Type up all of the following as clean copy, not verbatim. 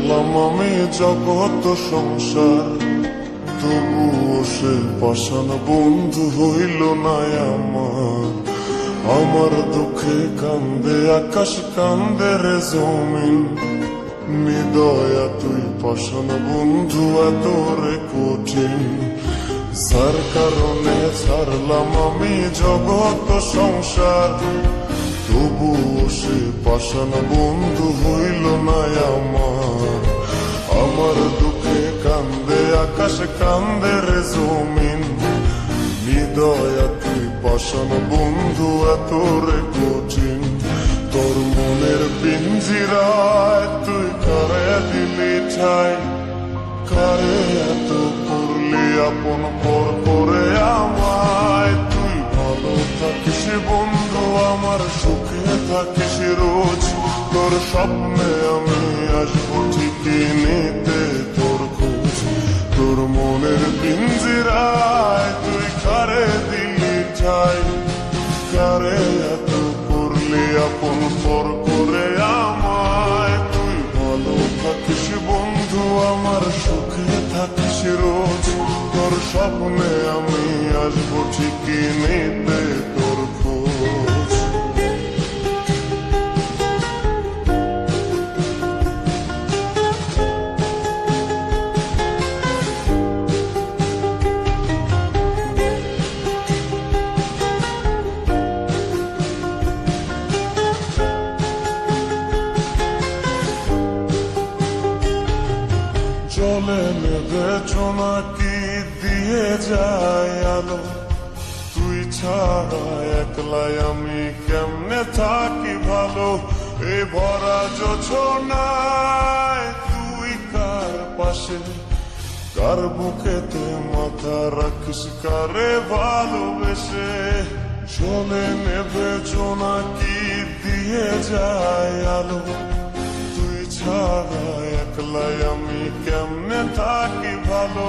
ছাড়লাম আমি জগৎ সংসার, তবুও সে পাষাণ বন্ধু হইল না আমার। আমার দুঃখে কান্দে আকাশ, কান্দে রে জমিন, নিদয়া তুই পাষাণ বন্ধু এত রে কঠিন। যার কারণে ছাড়লাম আমি জগৎ সংসার, তবুও সে পাষাণ বন্ধু হইল না আমার। আমার দুঃখে কান্দে আকাশ, কান্দে রে জমিন, নিদয়া তুই পাষাণ বন্ধু এত রে কঠিন। তোর মনের পিঞ্জিরায় তুই কারে দিলি ঠাই, কারে এত করলি আপন পর করে আমায়। তুই ভালো থাকিস বন্ধু আমার, সুখে থাকিস রোজ, তোর স্বপ্নে আমি আসবো ঠিকই নিতে তোর খোঁজ। তোর মনের পিঞ্জিরায় তুই কারে দিলি ঠাই, কারে এত করলি আপন পর করে আমায়। তুই ভালো থাকিস বন্ধু আমার, সুখে থাকিস রোজ, তোর স্বপ্নে আমি আসবো ঠিকই নিতে তোর খোঁজ। জলে নেবে জোনাকি দিয়ে যায় আলো, তুই ছাড়া একলাই আমি কেমনে থাকি ভালো। এ ভরা যোছনায় তুই কার পাশে, কার বুকেতে মাথা রাখিস, কারে ভালোবেসে। জলে নেবে জোনাকি দিয়ে যায় আলো, তুই ছাড়া একলাই আমি কেমনে থাকি ভালো।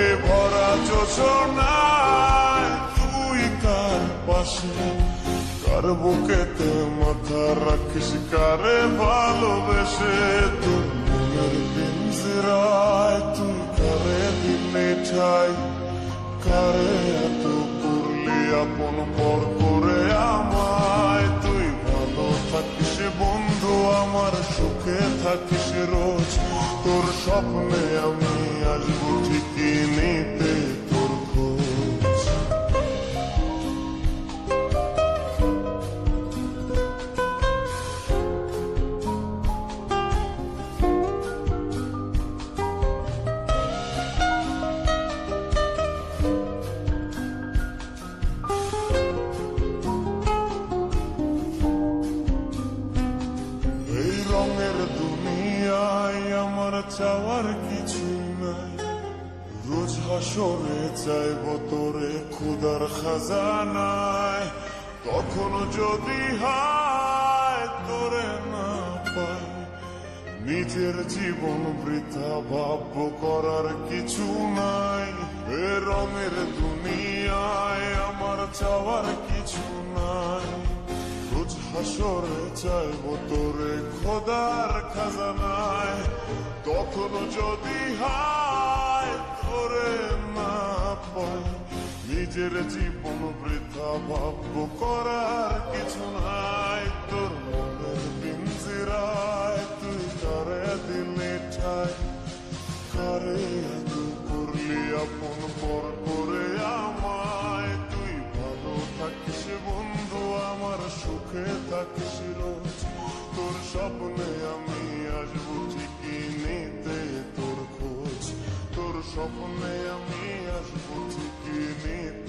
এ ভরা যোছনায় তুই কার পাশে, কার বুকেতে মাথা রাখিস, কারে ভালোবেসে। তোর মনের পিঞ্জিরায় তুই কারে দিলি ঠাই, কারে এত করলি আপন পর করে আমায়। তুই ভালো থাকিস বন্ধু আমার, সুখে থাকিস রোজ, তোর স্বপ্নে আমি আসবো ঠিকই নিতে তোর খোঁজ। এই রঙের দুনিয়ায় আমার চাওয়ার কিছু নাই, রোজ হাসরে চাইব তোরে খুদার খাজানায়। কখনো যদি হায় তোরে না পাই, নিজের জীবন বৃথা ভাব্য করার কিছু নাই। এ রঙের দুনিয়ায় আমার চাওয়ার কিছু নাই, রোজ হাসরে চাইব তোরে খোদার খাজানায়। কখনো যদি হায় তোরে না পাই, নিজের জীবন বৃথা ভাব্য করার কিছু নাই। তোর মনের পিঞ্জিরায় তুই কারে দিলি ঠাই, কারে এত করলি আপন পর করে আমায়। তুই ভালো থাকিস বন্ধু আমার, সুখে থাকিস রোজ, তোর স্বপ্নে আমি আসবো ঠিকই নিতে তোর খোঁজ। তোর স্বপ্নে আমি আসবো ঠিকই নিতে